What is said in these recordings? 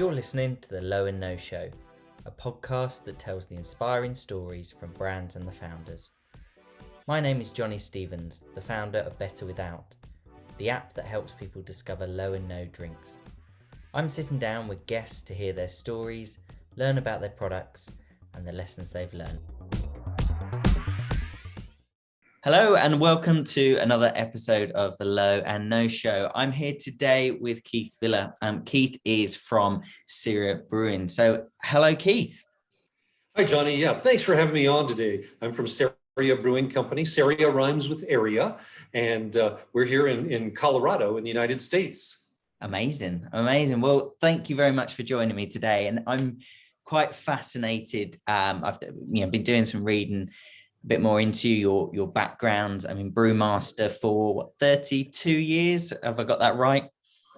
You're listening to The Low and No Show, a podcast that tells the inspiring stories from brands and the founders. My name is Johnny Stevens, the founder of Better Without, the app that helps people discover low and no drinks. I'm sitting down with guests to hear their stories, learn about their products, and the lessons they've learned. Hello and welcome to another episode of The Low and No Show. I'm here today with Keith Villa. Keith is from CERIA Brewing. So hello, Keith. Hi, Johnny. Yeah, thanks for having me on today. I'm from CERIA Brewing Company. CERIA rhymes with area, and we're here in Colorado in the United States. Amazing. Well, thank you very much for joining me today. And I'm quite fascinated. I've been doing some reading a bit more into your background. I mean, brewmaster for 32 years. Have I got that right?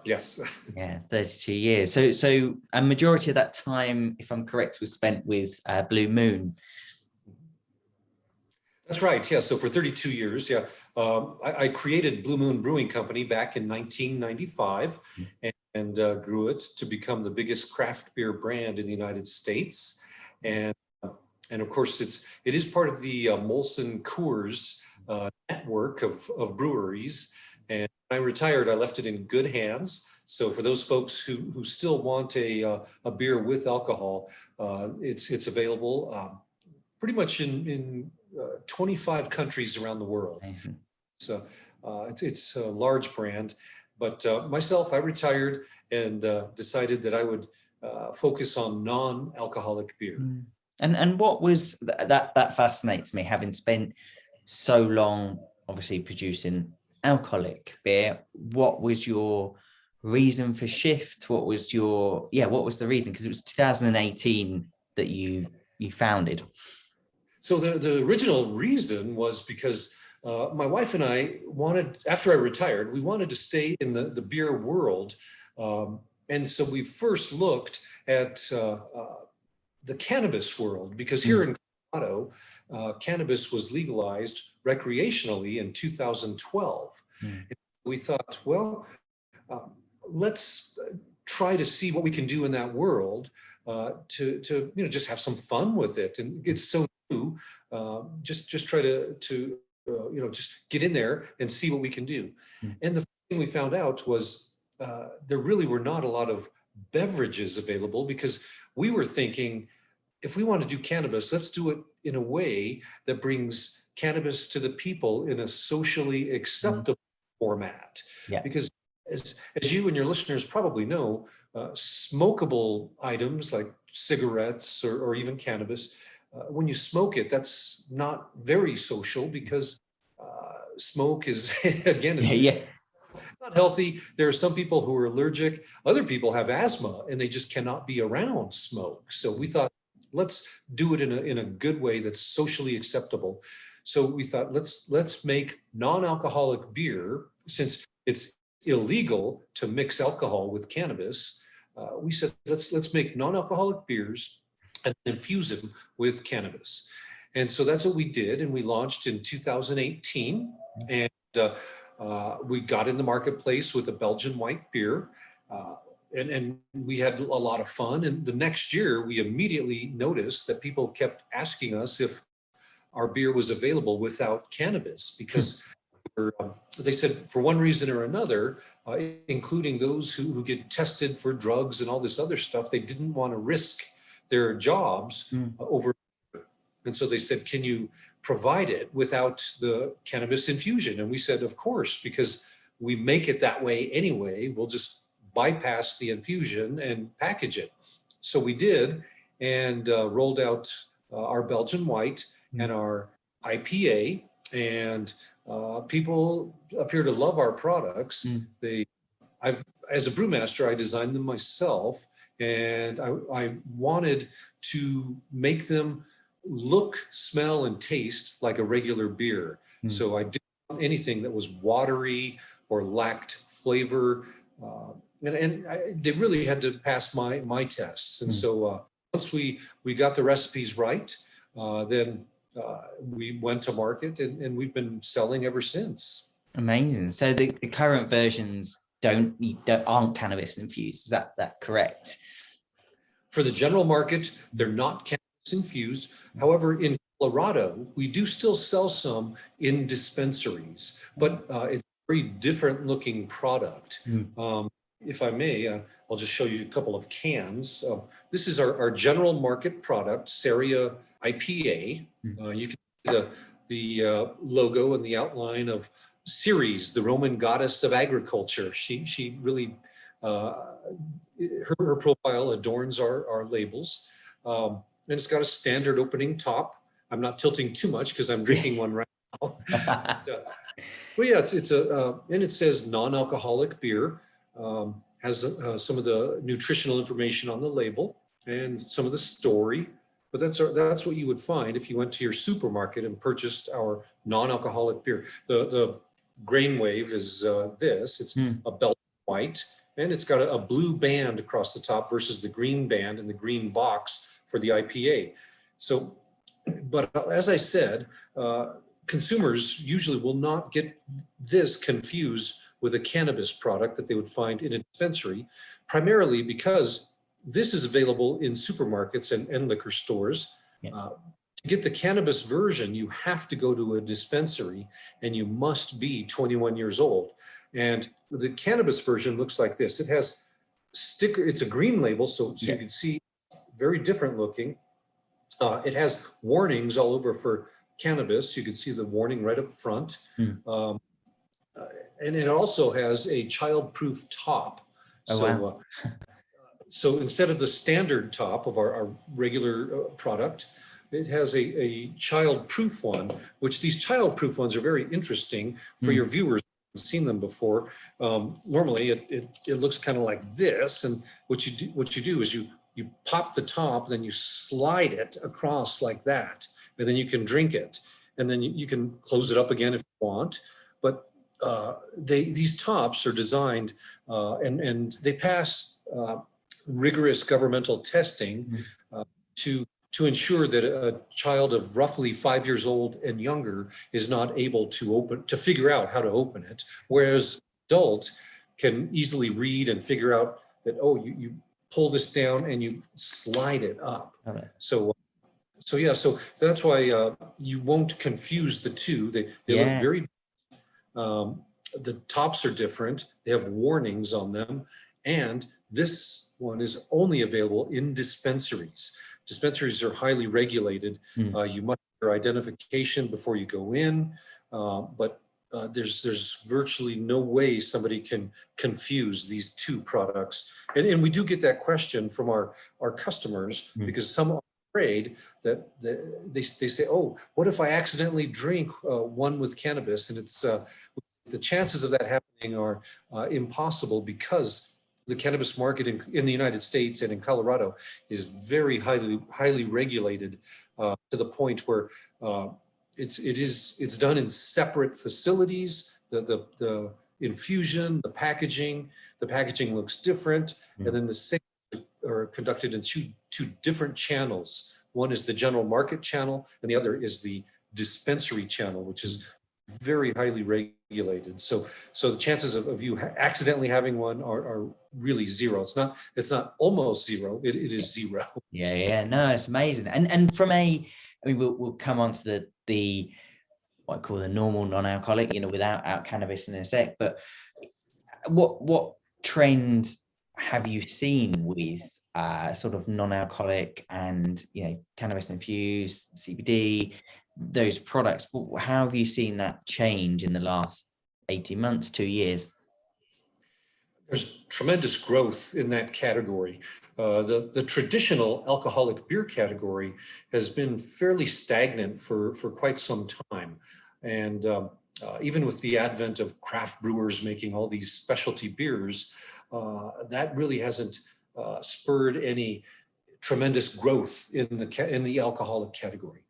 Yes. Yeah, 32 years. So a majority of that time, if I'm correct, was spent with Blue Moon. That's right. Yeah. So for 32 years, I created Blue Moon Brewing Company back in 1995 and grew it to become the biggest craft beer brand in the United States. And of course, it is part of the Molson Coors network of breweries. And when I retired, I left it in good hands. So for those folks who still want a beer with alcohol, it's available pretty much in 25 countries around the world. Mm-hmm. So it's a large brand. But myself, I retired and decided that I would focus on non-alcoholic beer. Mm. And what was that fascinates me, having spent so long obviously producing alcoholic beer. What was your reason for shift? What was the reason? Because it was 2018 that you founded. So the original reason was because my wife and I after I retired, we wanted to stay in the beer world. And so we first looked at the cannabis world, because here in Colorado, cannabis was legalized recreationally in 2012. And we thought, well, let's try to see what we can do in that world to just have some fun with it. And it's so new, just try to just get in there and see what we can do. And the first thing we found out was there really were not a lot of beverages available, because we were thinking, if we want to do cannabis, let's do it in a way that brings cannabis to the people in a socially acceptable format. Yeah. Because as you and your listeners probably know, smokable items like cigarettes or even cannabis, when you smoke it, that's not very social, because smoke is, again, it's not healthy. There are some people who are allergic. Other people have asthma and they just cannot be around smoke. So we thought, let's do it in a good way that's socially acceptable. So we thought, let's make non-alcoholic beer. Since it's illegal to mix alcohol with cannabis, we said, let's make non-alcoholic beers and infuse them with cannabis. And so that's what we did. And we launched in 2018. And we got in the marketplace with a Belgian white beer, and we had a lot of fun. And the next year, we immediately noticed that people kept asking us if our beer was available without cannabis, because they said for one reason or another, including those who get tested for drugs and all this other stuff, they didn't want to risk their jobs over. And so they said, can you provide it without the cannabis infusion? And we said, of course, because we make it that way anyway. We'll just bypass the infusion and package it. So we did, and rolled out our Belgian white and our IPA, and people appear to love our products. As a brewmaster, I designed them myself, and I wanted to make them look, smell, and taste like a regular beer. So I didn't want anything that was watery or lacked flavor. They really had to pass my tests. And so once we got the recipes right, then we went to market, and we've been selling ever since. Amazing. So the current versions aren't cannabis infused. Is that correct? For the general market, they're not cannabis infused. However, in Colorado, we do still sell some in dispensaries, but it's a very different looking product. If I may, I'll just show you a couple of cans. This is our general market product, CERIA IPA. You can see the logo and the outline of Ceres, the Roman goddess of agriculture. She really, her profile adorns our labels. And it's got a standard opening top. I'm not tilting too much because I'm drinking one right now. But yeah, and it says non-alcoholic beer. Has some of the nutritional information on the label and some of the story. But that's what you would find if you went to your supermarket and purchased our non-alcoholic beer. The grain wave is this. It's a belt white, and it's got a blue band across the top versus the green band and the green box for the IPA. So, but as I said, consumers usually will not get this confused with a cannabis product that they would find in a dispensary, primarily because this is available in supermarkets and liquor stores. To get the cannabis version, you have to go to a dispensary and you must be 21 years old. And the cannabis version looks like this. It has it's a green label, so you can see very different looking. It has warnings all over for cannabis. You can see the warning right up front. And it also has a child-proof top. So instead of the standard top of our regular product, it has a child-proof one, which these child-proof ones are very interesting for your viewers who haven't seen them before. Normally, it looks kind of like this, and what you do is you pop the top, then you slide it across like that, and then you can drink it, and then you can close it up again if you want. But these tops are designed and they pass rigorous governmental testing to ensure that a child of roughly 5 years old and younger is not able to figure out how to open it, whereas adult can easily read and figure out that, oh, you pull this down and you slide it up. So that's why you won't confuse the two. They look very. The tops are different. They have warnings on them, and this one is only available in dispensaries. Dispensaries are highly regulated. You must have your identification before you go in, but there's virtually no way somebody can confuse these two products. And we do get that question from our customers because some are afraid that they say, oh, what if I accidentally drink one with cannabis? And it's the chances of that happening are impossible because the cannabis market in the United States and in Colorado is very highly regulated to the point where it's done in separate facilities. The infusion, the packaging looks different, and then the sales are conducted in two different channels. One is the general market channel, and the other is the dispensary channel, which is very highly regulated. So the chances of you accidentally having one are really zero. It's not almost zero. It is zero. No, it's amazing. And from we'll come on to the what I call the normal non-alcoholic, without cannabis in a sec. But what trends have you seen with sort of non-alcoholic and cannabis infused CBD, those products? How have you seen that change in the last 18 months, 2 years? There's tremendous growth in that category. The traditional alcoholic beer category has been fairly stagnant for quite some time. And even with the advent of craft brewers making all these specialty beers, that really hasn't spurred any tremendous growth in the alcoholic category.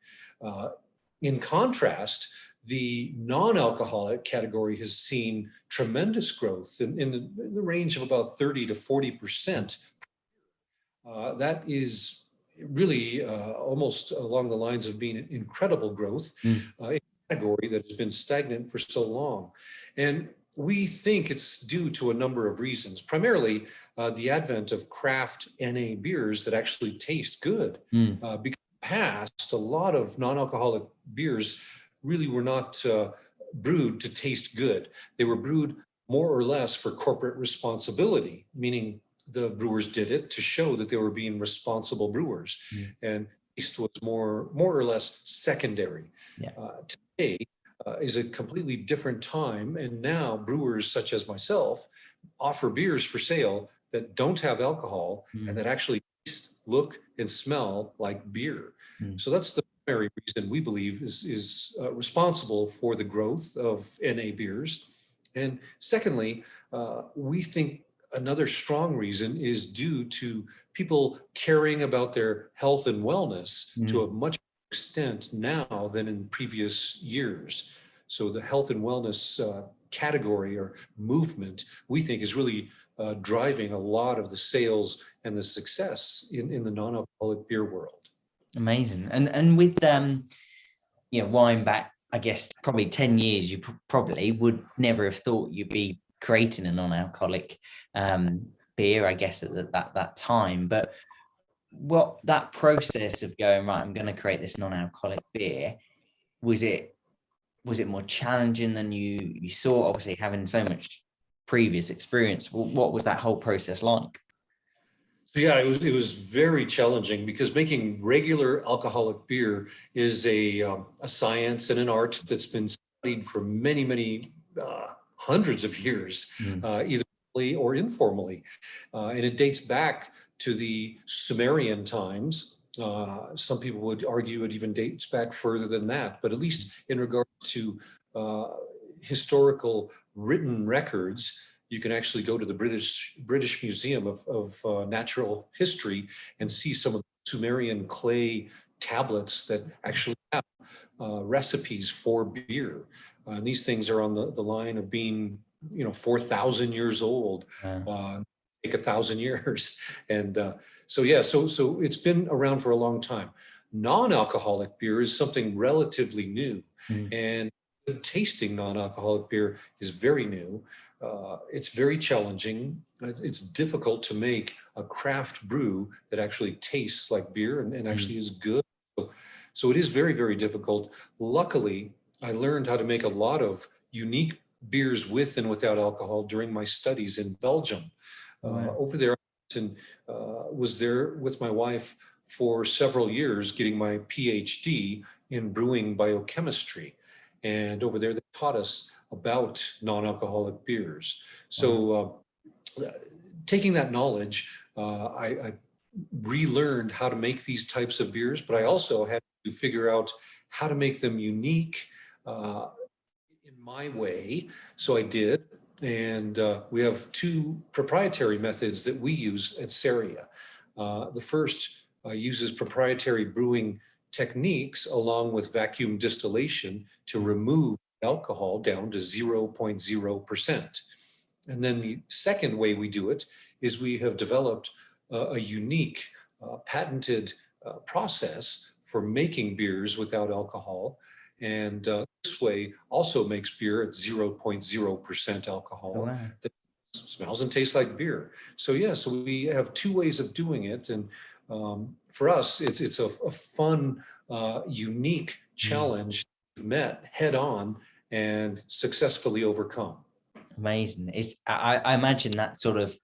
In contrast, the non-alcoholic category has seen tremendous growth in the range of about 30 to 40%. That is really almost along the lines of being incredible growth in a category that has been stagnant for so long. And we think it's due to a number of reasons, primarily the advent of craft NA beers that actually taste good. Because in the past, a lot of non-alcoholic beers really were not brewed to taste good. They were brewed more or less for corporate responsibility, meaning the brewers did it to show that they were being responsible brewers. And taste was more or less secondary. Today, is a completely different time. And now brewers such as myself offer beers for sale that don't have alcohol and that actually taste, look, and smell like beer. So that's the primary reason we believe is responsible for the growth of NA beers. And secondly, we think another strong reason is due to people caring about their health and wellness to a much extent now than in previous years. So the health and wellness category or movement, we think, is really driving a lot of the sales and the success in the non-alcoholic beer world. Amazing. And with wind back, I guess probably 10 years, you probably would never have thought you'd be creating a non-alcoholic beer, I guess, at that time. But what that process of going, right, I'm going to create this non-alcoholic beer, was it more challenging than you thought? Obviously, having so much previous experience, what was that whole process like? Yeah, it was very challenging because making regular alcoholic beer is a science and an art that's been studied for many hundreds of years, either formally or informally, and it dates back to the Sumerian times. Some people would argue it even dates back further than that, but at least in regard to historical written records, you can actually go to the British Museum of Natural History and see some of the Sumerian clay tablets that actually have recipes for beer. And these things are on the line of being, 4,000 years old, take 1,000 years. And so it's been around for a long time. Non-alcoholic beer is something relatively new, and tasting non-alcoholic beer is very new. It's very challenging. It's difficult to make a craft brew that actually tastes like beer and actually is good. So it is very, very difficult. Luckily, I learned how to make a lot of unique beers with and without alcohol during my studies in Belgium. Over there, and was there with my wife for several years getting my Ph.D. in brewing biochemistry. And over there, they taught us about non-alcoholic beers. So taking that knowledge, I relearned how to make these types of beers, but I also had to figure out how to make them unique in my way. So I did. And we have two proprietary methods that we use at CERIA. The first uses proprietary brewing techniques along with vacuum distillation to remove alcohol down to 0.0%. And then the second way we do it is we have developed a unique patented process for making beers without alcohol. And this way also makes beer at 0.0% alcohol that smells and tastes like beer. So we have two ways of doing it. And for us, it's a fun, unique challenge we've met head on and successfully overcome. Amazing. I imagine that sort of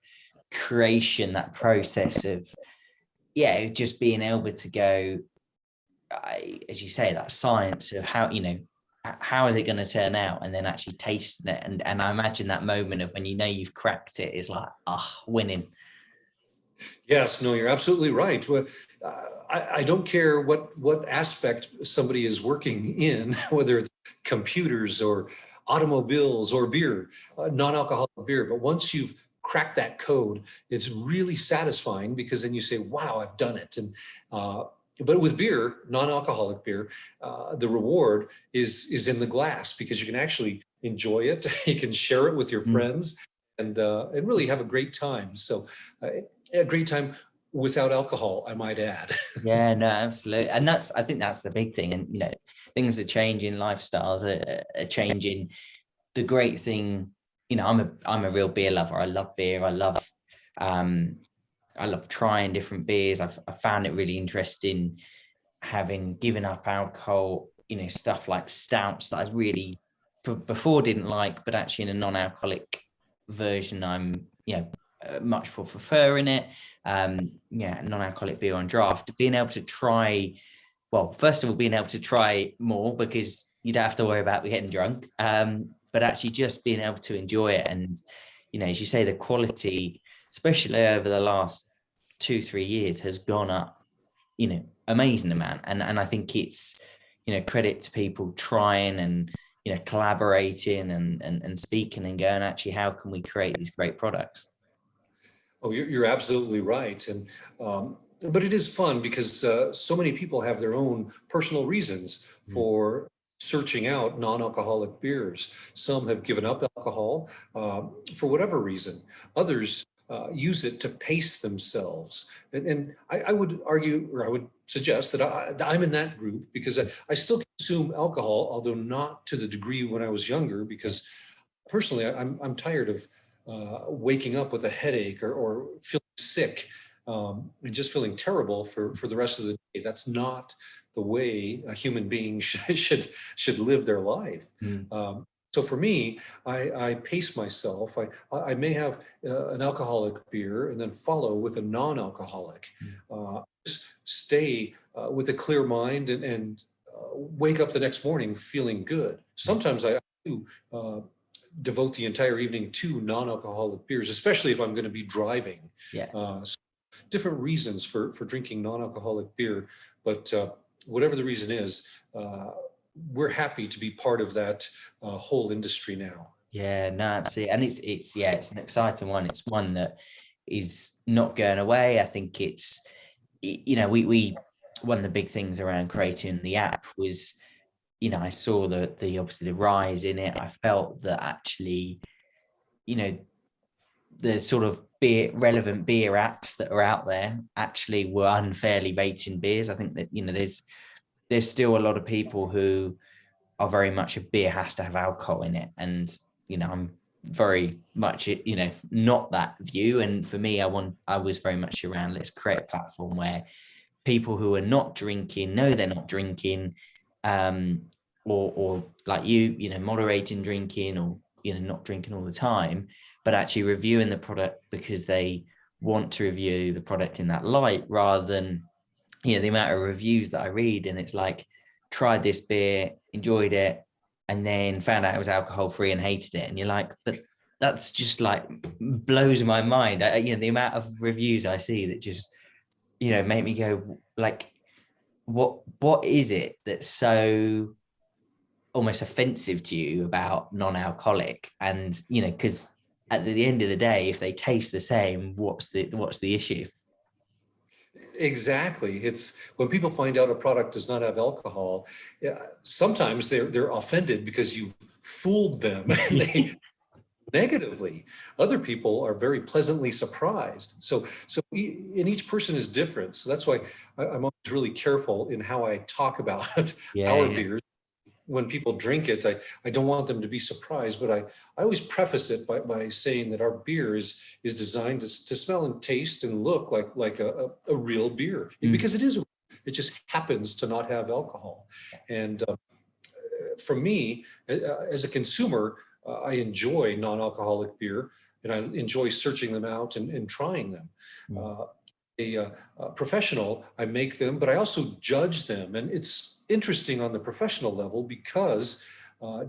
creation, that process of, just being able to go, as you say, that science of how is it going to turn out, and then actually tasting it. And I imagine that moment of when you've cracked it is like, winning. Yes, no, you're absolutely right. I don't care what aspect somebody is working in, whether it's computers or automobiles or beer, non-alcoholic beer. But once you've cracked that code, it's really satisfying because then you say, wow, I've done it. And but with beer, non-alcoholic beer, the reward is in the glass because you can actually enjoy it. You can share it with your friends and really have a great time. So a great time without alcohol, I might add. Yeah, no, absolutely. And I think that's the big thing. And, things are changing, lifestyles are changing. The great thing I'm a real beer lover. I love beer. I love trying different beers. I found it really interesting, having given up alcohol, stuff like stouts that I really before didn't like, but actually in a non-alcoholic version, I'm, much more preferring it. Non-alcoholic beer on draft, being able to try, well, first of all, being able to try more because you don't have to worry about getting drunk. But actually just being able to enjoy it. And, as you say, the quality, especially over the last 2-3 years, has gone up, amazing amount. And I think it's, credit to people trying and, collaborating and speaking and going, actually, how can we create these great products? Oh, you're absolutely right. And but it is fun because so many people have their own personal reasons for searching out non-alcoholic beers. Some have given up alcohol for whatever reason. Others use it to pace themselves. And I would argue, or I would suggest that I'm in that group because I still consume alcohol, although not to the degree when I was younger, because personally I'm tired of waking up with a headache or feeling sick and just feeling terrible for the rest of the day. That's not the way a human being should live their life. So for me, I pace myself. I may have an alcoholic beer and then follow with a non-alcoholic. Just stay with a clear mind and wake up the next morning feeling good. Sometimes I do devote the entire evening to non-alcoholic beers, especially if I'm going to be driving. So different reasons for drinking non-alcoholic beer, but whatever the reason is, we're happy to be part of that whole industry now. Yeah, no, absolutely. And it's an exciting one. It's one that is not going away. I think it's, we one of the big things around creating the app was, I saw the obviously the rise in it. I felt that actually, the sort of relevant beer apps that are out there actually were unfairly rating beers. I think that, there's still a lot of people who are very much a beer has to have alcohol in it. And, I'm very much, not that view. And for me, I was very much around, let's create a platform where people who are not drinking know they're not drinking, or like moderating drinking, or not drinking all the time, but actually reviewing the product because they want to review the product in that light, rather than the amount of reviews that I read and it's like, tried this beer, enjoyed it, and then found out it was alcohol free and hated it. And you're like, but that's just like blows my mind. The amount of reviews I see that just make me go like, what is it that's so almost offensive to you about non-alcoholic? And because at the end of the day, if they taste the same, what's the issue? Exactly. It's when people find out a product does not have alcohol, sometimes they're offended because you've fooled them negatively. Other people are very pleasantly surprised. So and each person is different. So that's why I'm always really careful in how I talk about our beers. When people drink it, I don't want them to be surprised, but I always preface it by saying that our beer is designed to smell and taste and look like a real beer, because it just happens to not have alcohol. And for me, as a consumer, I enjoy non-alcoholic beer and I enjoy searching them out and trying them. A professional, I make them, but I also judge them. And it's interesting on the professional level because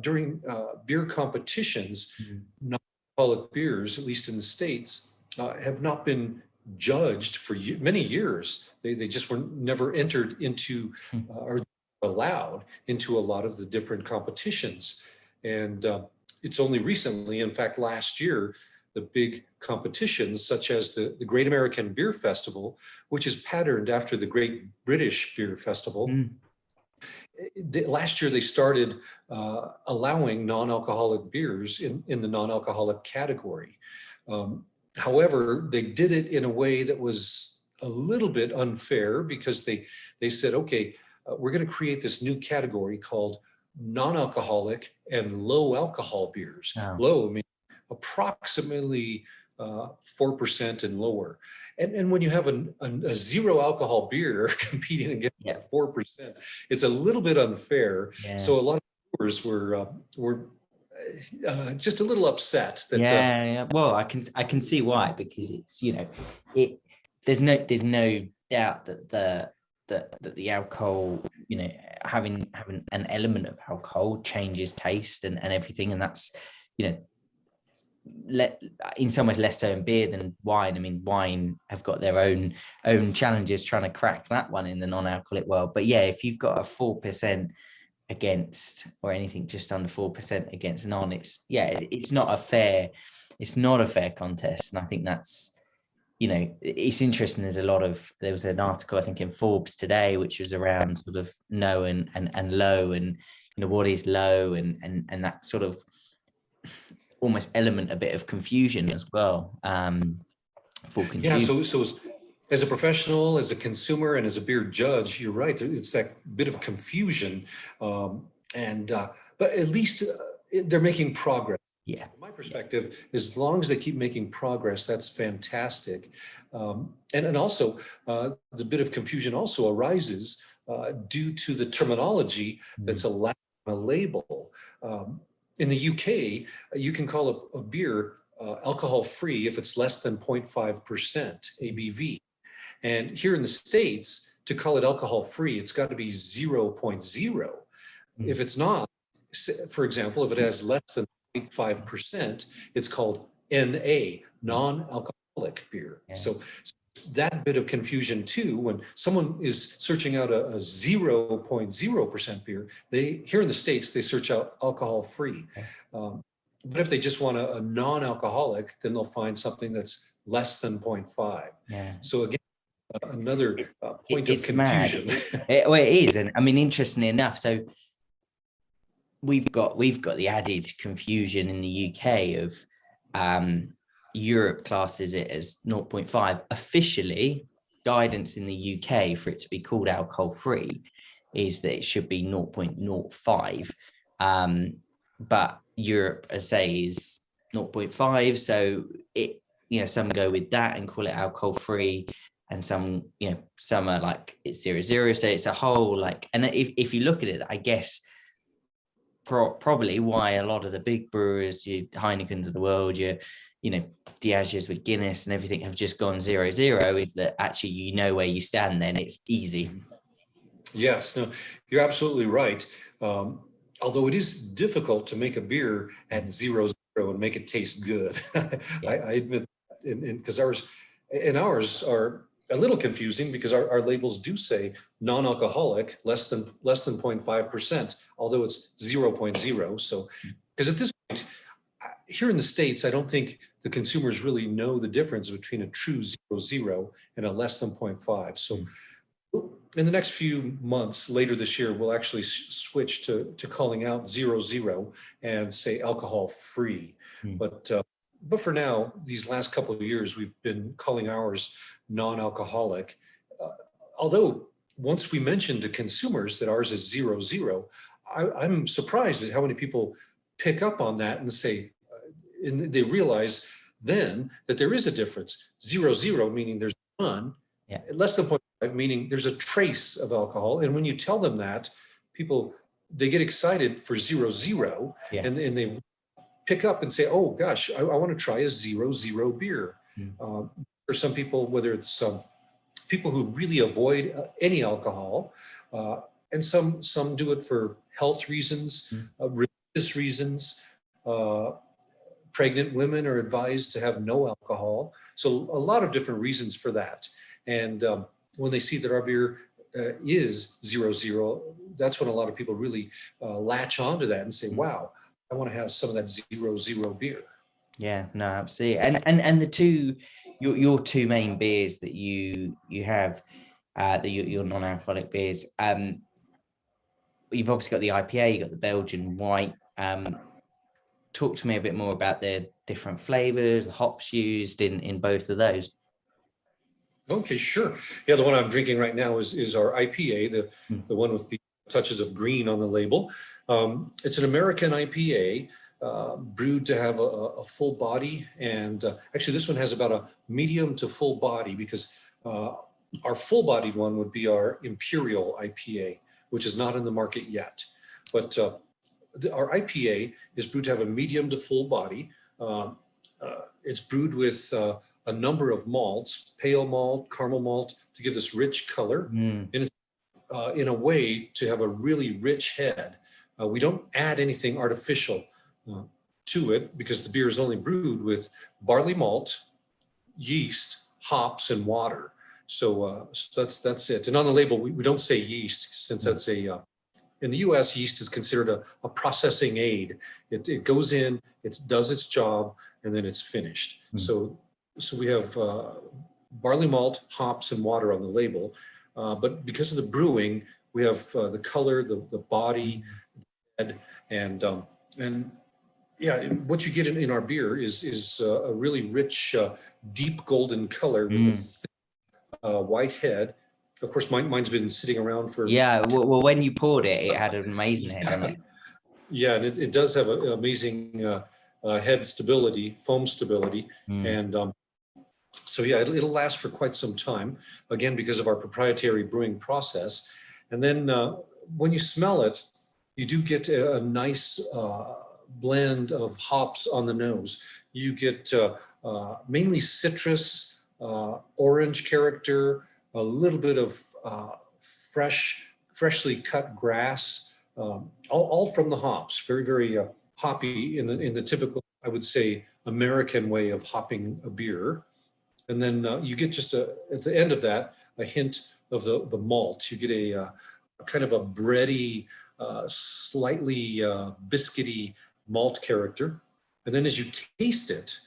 during beer competitions, non-alcoholic beers, at least in the States, have not been judged for many years. They just were never entered into or allowed into a lot of the different competitions. And it's only recently, in fact, last year, the big competitions such as the Great American Beer Festival, which is patterned after the Great British Beer Festival. Last year, they started allowing non-alcoholic beers in the non-alcoholic category. However, they did it in a way that was a little bit unfair because they said, okay, we're going to create this new category called non-alcoholic and low alcohol beers. Low means approximately 4% and lower. And when you have a zero alcohol beer competing against 4%, it's a little bit unfair. Yeah. So a lot of brewers were just a little upset that. Yeah. Well, I can see why, because it's, there's no doubt that the alcohol, having an element of alcohol changes taste and everything, and that's, in some ways less so in beer than wine. I mean, wine have got their own challenges trying to crack that one in the non-alcoholic world. But yeah, if you've got a 4% against, or anything just under 4% against non, it's not a fair contest. And I think that's, it's interesting. There was an article, I think, in Forbes today, which was around sort of no and low, and what is low, and that sort of almost element, a bit of confusion as well, for consumers. Yeah, so as a professional, as a consumer, and as a beer judge, you're right. It's that bit of confusion, but at least they're making progress. Yeah. From my perspective, as long as they keep making progress, that's fantastic. And also, the bit of confusion also arises due to the terminology that's allowed on a label. In the UK, you can call a beer alcohol-free if it's less than 0.5% ABV. And here in the States, to call it alcohol-free, it's got to be 0.0. If it's not, for example, if it has less than 0.5%, it's called NA, non-alcoholic beer. Yeah. So that bit of confusion too, when someone is searching out a 0.0% beer, here in the States, they search out alcohol-free. But if they just want a non-alcoholic, then they'll find something that's less than 0.5. Yeah. So again, another point of confusion. It is. And I mean, interestingly enough, so we've got the added confusion in the UK of Europe classes it as 0.5. Officially, guidance in the UK for it to be called alcohol free is that it should be 0.05. But Europe, as I say, is 0.5. So it, some go with that and call it alcohol free, and some are like it's 0.0. So it's a whole and if you look at it, I guess probably why a lot of the big brewers, your Heinekens of the world, your Diageo's with Guinness and everything have just gone 0.0 is that actually where you stand, then it's easy. Yes, no, you're absolutely right. Although it is difficult to make a beer at 0.0 and make it taste good. Yeah. I admit, because ours are a little confusing because our labels do say non-alcoholic, less than 0.5%, although it's 0.0. So, because at this point, here in the States, I don't think the consumers really know the difference between a true 0.0 and a less than 0.5. So in the next few months, later this year, we'll actually switch to calling out 0.0 and say alcohol free. But for now, these last couple of years, we've been calling ours non-alcoholic. Although once we mentioned to consumers that ours is 0.0, I'm surprised at how many people pick up on that and say, and they realize then that there is a difference. 0.0 meaning there's none, less than 0.5 meaning there's a trace of alcohol. And when you tell them that, people, they get excited for 0.0 and they pick up and say, oh gosh, I want to try a 0.0 beer. For some people, whether it's people who really avoid any alcohol, and some do it for health reasons, religious reasons. Pregnant women are advised to have no alcohol. So a lot of different reasons for that. And when they see that our beer is 0.0, that's when a lot of people really latch onto that and say, wow, I want to have some of that 0.0 beer. Yeah, no, absolutely. And the two, your two main beers that you have, your non-alcoholic beers, you've obviously got the IPA, you've got the Belgian white. Talk to me a bit more about the different flavors, the hops used in both of those. Okay, sure. Yeah, the one I'm drinking right now is our IPA, the one with the touches of green on the label. It's an American IPA. brewed to have a full body. And actually, this one has about a medium to full body, because our full-bodied one would be our Imperial IPA, which is not in the market yet. But our IPA is brewed to have a medium to full body. It's brewed with a number of malts, pale malt, caramel malt, to give this rich color. And it's in a way to have a really rich head. We don't add anything artificial to it, because the beer is only brewed with barley malt, yeast, hops, and water. So that's it. And on the label, we don't say yeast, since that's in the US, yeast is considered a processing aid. It goes in, it does its job, and then it's finished. So we have barley malt, hops, and water on the label. But because of the brewing, we have the color, the body, and yeah, what you get in our beer is a really rich, deep golden color with a thick, white head. Of course, mine's been sitting around for... Yeah, well, when you poured it, it had an amazing head, didn't it? Yeah, and it does have an amazing head stability, foam stability. And so, yeah, it'll last for quite some time, again, because of our proprietary brewing process. And then when you smell it, you do get a nice blend of hops on the nose. You get mainly citrus, orange character, a little bit of freshly cut grass, all from the hops. Very, very hoppy in the typical, I would say, American way of hopping a beer. And then you get just at the end of that, a hint of the malt. You get a kind of a bready, slightly biscuity malt character. And then as you taste it,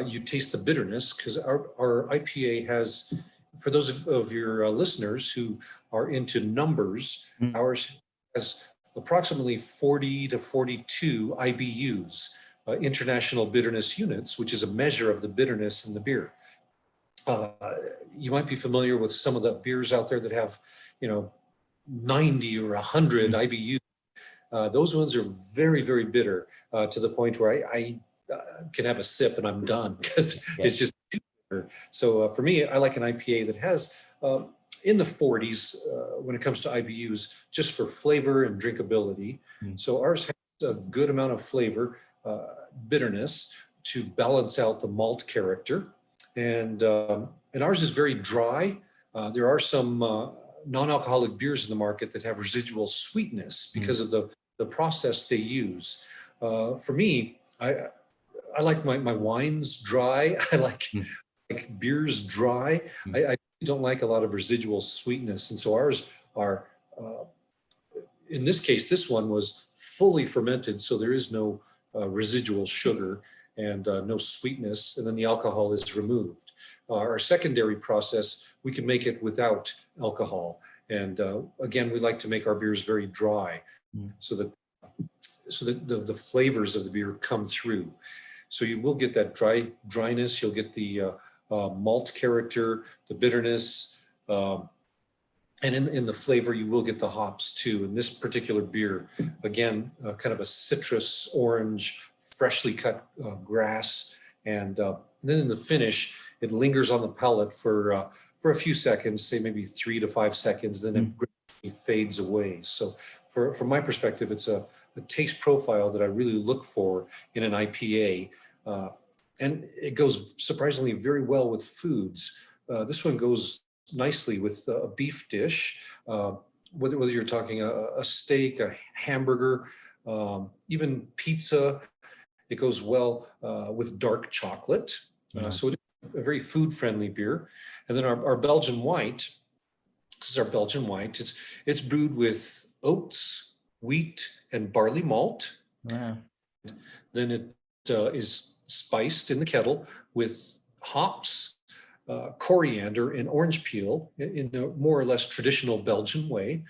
you taste the bitterness, because our IPA has, for those of your listeners who are into numbers, ours has approximately 40 to 42 IBUs, international bitterness units, which is a measure of the bitterness in the beer. You might be familiar with some of the beers out there that have, 90 or 100 IBUs. Those ones are very, very bitter, to the point where I can have a sip and I'm done, because it's just too bitter. So for me, I like an IPA that has in the 40s when it comes to IBUs, just for flavor and drinkability. So ours has a good amount of flavor, bitterness, to balance out the malt character. And ours is very dry. There are some non-alcoholic beers in the market that have residual sweetness because of the process they use. For me, I like my wines dry. I like beers dry. I don't like a lot of residual sweetness. And so ours are, in this case, this one was fully fermented, so there is no residual sugar and no sweetness, and then the alcohol is removed. Our secondary process, we can make it without alcohol. And again, we like to make our beers very dry, so that the flavors of the beer come through. So you will get that dryness, you'll get the malt character, the bitterness, and in the flavor, you will get the hops too. In this particular beer, again, kind of a citrus, orange, freshly cut grass, and then in the finish, it lingers on the palate for a few seconds, say maybe 3 to 5 seconds, then it gradually fades away. So from my perspective, it's a taste profile that I really look for in an IPA, and it goes surprisingly very well with foods. This one goes nicely with a beef dish, whether you're talking a steak, a hamburger, even pizza. It goes well with dark chocolate. So it is a very food-friendly beer. And then our Belgian white, this is our Belgian white. It's brewed with oats, wheat, and barley malt. Wow. Then it is spiced in the kettle with hops, coriander, and orange peel in a more or less traditional Belgian way.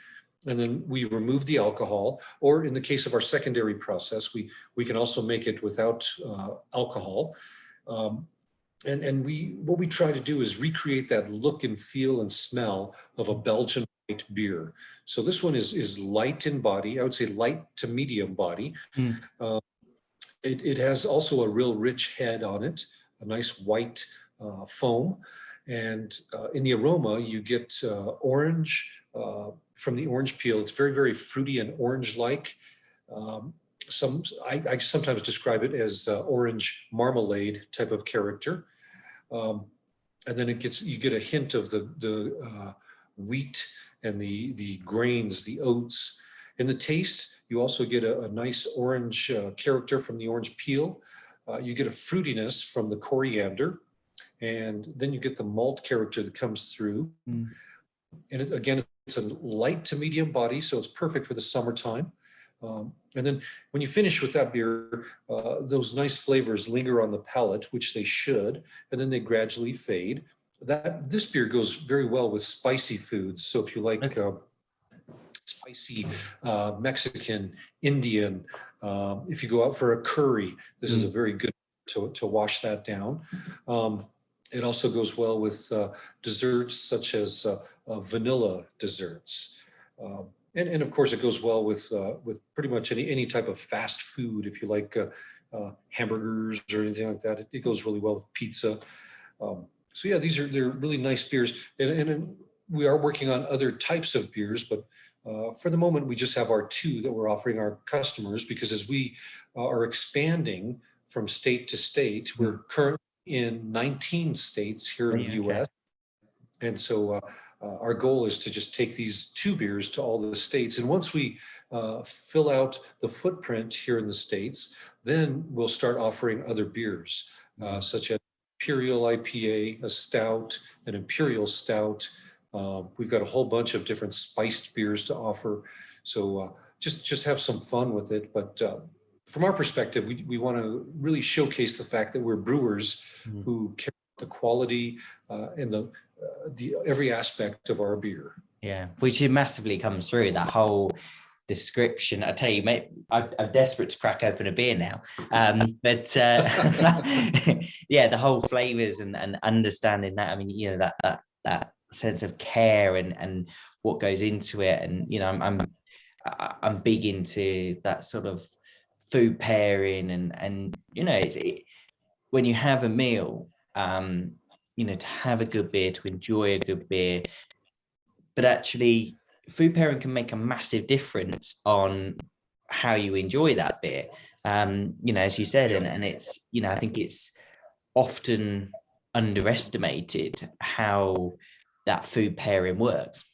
And then we remove the alcohol, or in the case of our secondary process, we can also make it without alcohol. And what we try to do is recreate that look and feel and smell of a Belgian white beer. So this one is light in body. I would say light to medium body. It has also a real rich head on it, a nice white foam. And in the aroma, you get orange from the orange peel. It's very, very fruity and orange-like. Um, I sometimes describe it as orange marmalade type of character. Um, and then you get a hint of the wheat and the grains, the oats. In the taste, you also get a nice orange character from the orange peel. You get a fruitiness from the coriander, and then you get the malt character that comes through. And again, it's a light to medium body, so it's perfect for the summertime. And then when you finish with that beer, those nice flavors linger on the palate, which they should, and then they gradually fade. This beer goes very well with spicy foods. So if you like spicy Mexican, Indian, if you go out for a curry, this is a very good to wash that down. It also goes well with desserts such as vanilla desserts. And of course, it goes well with pretty much any type of fast food. If you like hamburgers or anything like that, it goes really well with pizza. So yeah, they're really nice beers, and we are working on other types of beers, but for the moment, we just have our two that we're offering our customers, because as we are expanding from state to state, we're currently in 19 states here in the U.S. And so our goal is to just take these two beers to all the states. And once we fill out the footprint here in the states, then we'll start offering other beers, such as Imperial IPA, a stout, an Imperial Stout. We've got a whole bunch of different spiced beers to offer. So just have some fun with it. But from our perspective, we want to really showcase the fact that we're brewers who care about the quality and the every aspect of our beer. Yeah, which massively comes through that whole description. I tell you, mate, I'm desperate to crack open a beer now. But yeah, the whole flavors and understanding that. I mean, you know, that sense of care and what goes into it. And you know, I'm big into that sort of food pairing and you know, when you have a meal, you know, to have a good beer, to enjoy a good beer, but actually food pairing can make a massive difference on how you enjoy that beer. You know, as you said, and it's, you know, I think it's often underestimated how that food pairing works.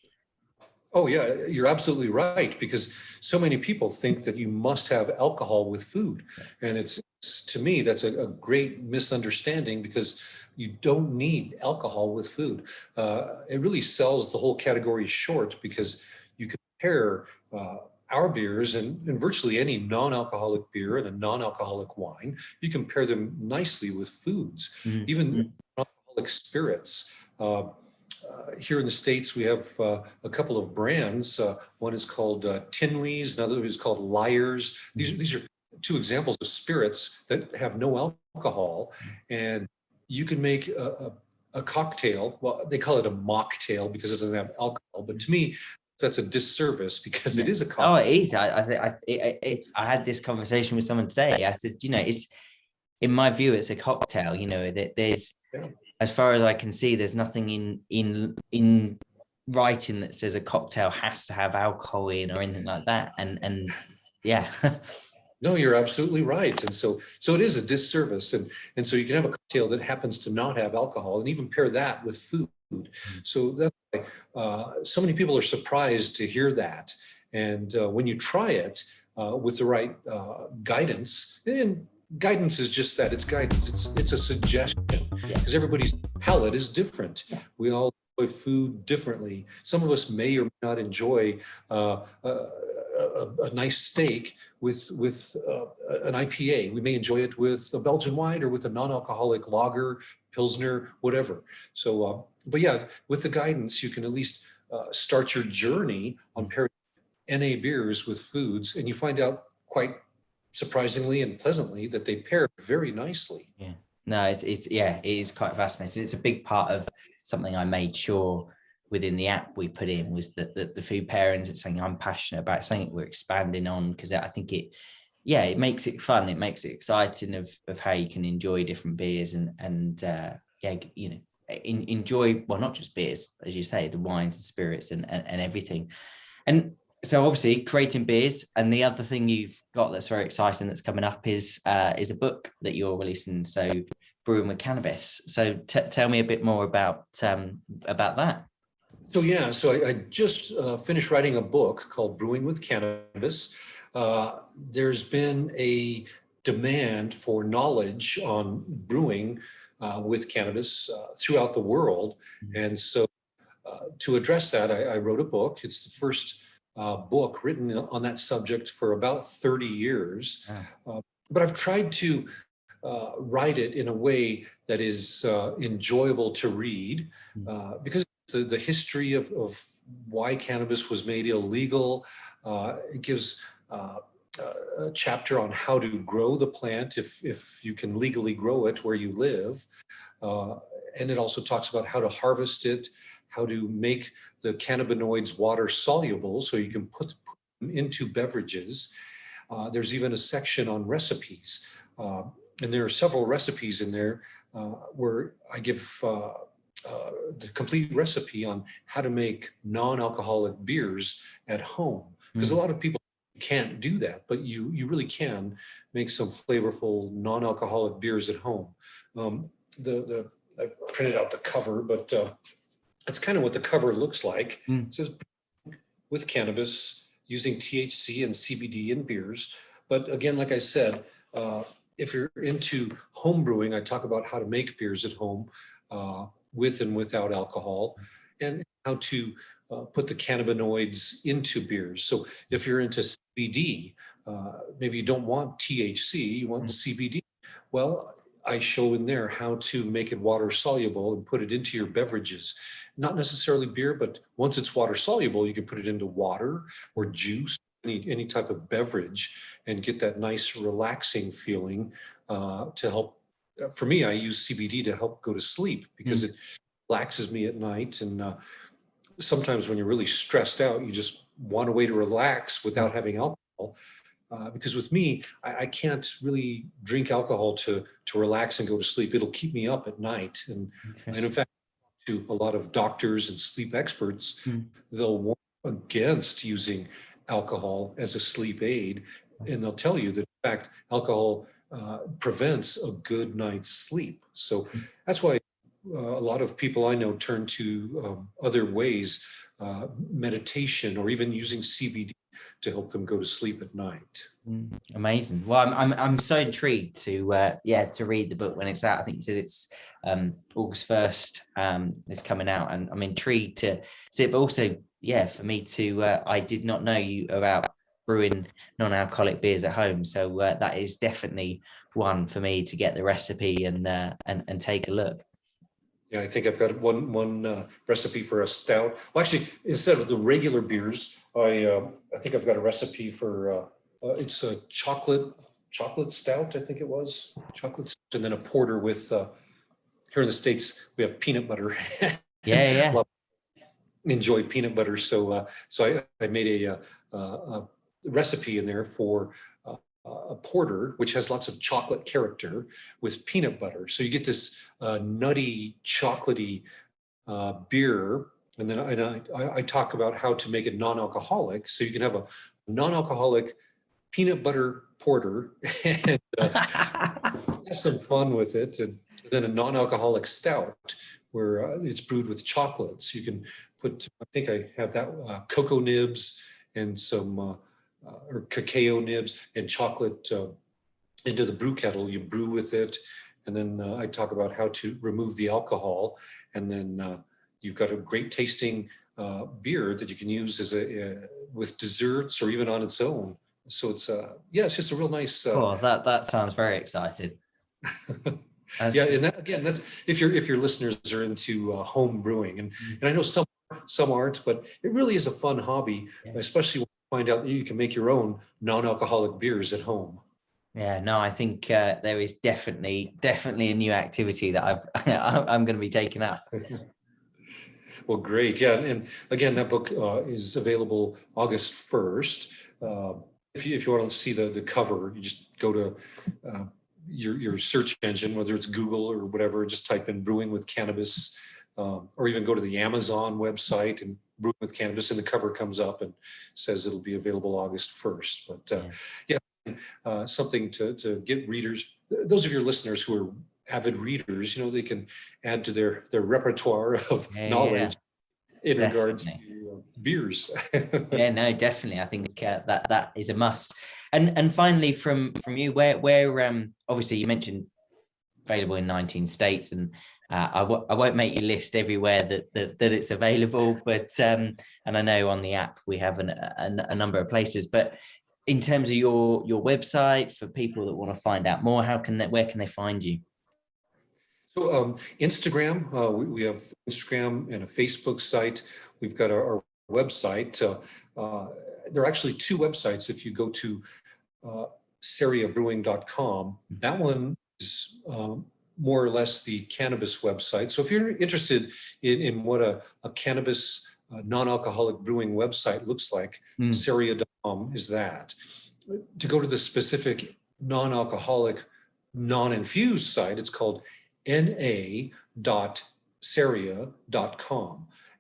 Oh yeah, you're absolutely right, because so many people think that you must have alcohol with food. And it's to me, that's a great misunderstanding, because you don't need alcohol with food. It really sells the whole category short, because you can pair our beers and virtually any non-alcoholic beer and a non-alcoholic wine. You can pair them nicely with foods, even non-alcoholic spirits. Here in the States, we have a couple of brands. One is called Tinley's, another is called Liars. These are two examples of spirits that have no alcohol, and you can make a cocktail. Well, they call it a mocktail because it doesn't have alcohol, but to me, that's a disservice, because it is a cocktail. Oh, it is. I had this conversation with someone today. I said, you know, it's, in my view, it's a cocktail. You know, there's, as far as I can see, there's nothing in writing that says a cocktail has to have alcohol in or anything like that. And yeah. No, you're absolutely right. And so it is a disservice. And so you can have a cocktail that happens to not have alcohol, and even pair that with food. So that's why so many people are surprised to hear that. And when you try it with the right guidance, and guidance is just that, it's guidance. It's a suggestion, because everybody's palate is different. We all enjoy food differently. Some of us may or may not enjoy a nice steak with an IPA. We may enjoy it with a Belgian white or with a non-alcoholic lager, Pilsner, whatever. So, but yeah, with the guidance, you can at least start your journey on pairing NA beers with foods, and you find out quite surprisingly and pleasantly that they pair very nicely. Yeah. No, it is quite fascinating. It's a big part of something I made sure within the app we put in, was that the food pairings. It's something I'm passionate about, something we're expanding on, because I think yeah, it makes it fun. It makes it exciting of how you can enjoy different beers and yeah, you know, enjoy, well, not just beers, as you say, the wines and spirits and everything. And so obviously creating beers, and the other thing you've got that's very exciting that's coming up is a book that you're releasing. So Brewing with Cannabis. So tell me a bit more about that. So yeah, so I just finished writing a book called Brewing with Cannabis. There's been a demand for knowledge on brewing with cannabis throughout the world. And so to address that, I wrote a book. It's the first book written on that subject for about 30 years. But I've tried to write it in a way that is enjoyable to read because the history of why cannabis was made illegal. It gives a chapter on how to grow the plant if you can legally grow it where you live. And it also talks about how to harvest it, how to make the cannabinoids water soluble so you can put them into beverages. There's even a section on recipes. And there are several recipes in there where I give the complete recipe on how to make non-alcoholic beers at home. Because a lot of people can't do that, but you really can make some flavorful non-alcoholic beers at home. I've printed out the cover, but that's kind of what the cover looks like. It says with cannabis using THC and CBD in beers. But again, like I said, if you're into home brewing, I talk about how to make beers at home with and without alcohol, and how to put the cannabinoids into beers. So if you're into CBD, maybe you don't want THC, you want CBD. Well, I show in there how to make it water soluble and put it into your beverages. Not necessarily beer, but once it's water soluble, you can put it into water or juice, any type of beverage, and get that nice relaxing feeling to help. For me, I use CBD to help go to sleep because it relaxes me at night. And sometimes when you're really stressed out, you just want a way to relax without having alcohol. Because with me, I can't really drink alcohol to relax and go to sleep. It'll keep me up at night. And in fact, to a lot of doctors and sleep experts, they'll warn against using alcohol as a sleep aid. And they'll tell you that, in fact, alcohol prevents a good night's sleep. So that's why a lot of people I know turn to other ways, meditation, or even using CBD to help them go to sleep at night. Amazing. Well, I'm so intrigued to read the book when it's out. I think you said it's August 1st. It's coming out, and I'm intrigued to see it. But also, for me to I did not know you about brewing non-alcoholic beers at home, so that is definitely one for me to get the recipe and take a look. Yeah, I think I've got one recipe for a stout. Well, actually, instead of the regular beers, I think I've got a recipe for it's a chocolate stout. I think it was chocolate stout, and then a porter with here in the States we have peanut butter. Yeah. Enjoy peanut butter, so I made a recipe in there for a porter, which has lots of chocolate character with peanut butter. So you get this nutty, chocolatey beer. And then I talk about how to make it non-alcoholic. So you can have a non-alcoholic peanut butter porter and have some fun with it. And then a non-alcoholic stout where it's brewed with chocolate. So you can put, I think I have that cocoa nibs and some or cacao nibs and chocolate into the brew kettle. You brew with it. And then I talk about how to remove the alcohol. And then you've got a great tasting beer that you can use as with desserts or even on its own. So it's it's just a real nice. That sounds very exciting. And that's if your listeners are into home brewing, and I know some aren't, but it really is a fun hobby, especially when you find out that you can make your own non-alcoholic beers at home. Yeah, no, I think there is definitely a new activity that I'm going to be taking up. Well, great. Yeah. And again, that book is available August 1st. if you want to see the cover, you just go to your search engine, whether it's Google or whatever, just type in Brewing with Cannabis, or even go to the Amazon website and Brewing with Cannabis, and the cover comes up and says it'll be available August 1st. But something to get readers, those of your listeners who are avid readers, they can add to their repertoire of knowledge in regards to beers. Yeah, no, definitely. I think that is a must. And finally, from you, where obviously you mentioned available in 19 states, and I won't make you list everywhere that it's available, but and I know on the app we have a number of places. But in terms of your website, for people that want to find out more, where can they find you? So Instagram, we have Instagram and a Facebook site. We've got our website. There are actually two websites. If you go to CERIABrewing.com, that one is more or less the cannabis website. So if you're interested in what a cannabis non-alcoholic brewing website looks like, CERIA.com is that. To go to the specific non-alcoholic, non-infused site, it's called na.ceria.com.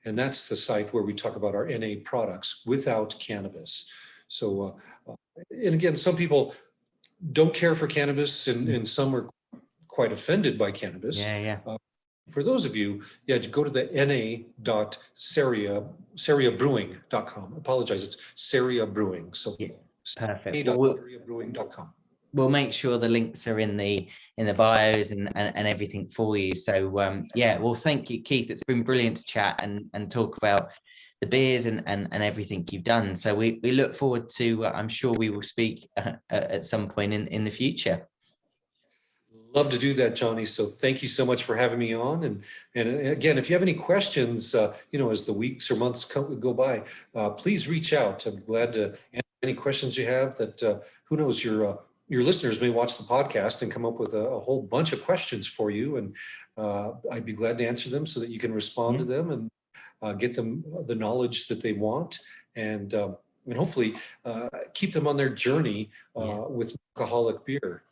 And that's the site where we talk about our NA products without cannabis. So, and again, some people don't care for cannabis, and some are quite offended by cannabis. For those of you, to go to the na.CERIABrewing.com. Apologize, it's CERIA Brewing. So perfect. na.CERIABrewing.com. We'll make sure the links are in the bios and everything for you. So well, thank you, Keith. It's been brilliant to chat and talk about the beers and everything you've done. So we look forward to, I'm sure we will speak at some point in the future. Love to do that, Johnny. So thank you so much for having me on. And again, if you have any questions, as the weeks or months go by, please reach out. I'm glad to answer any questions you have. That who knows, your listeners may watch the podcast and come up with a whole bunch of questions for you, and I'd be glad to answer them so that you can respond to them and get them the knowledge that they want, and hopefully keep them on their journey with alcoholic beer.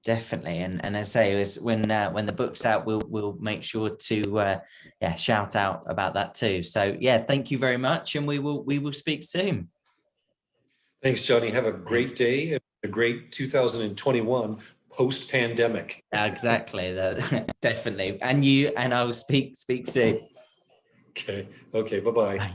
Definitely, and I say when the book's out, we'll make sure to shout out about that too. So thank you very much, and we will speak soon. Thanks, Johnny. Have a great day and a great 2021 post-pandemic. Exactly, definitely. And I'll speak soon. Okay. Bye-bye. Bye.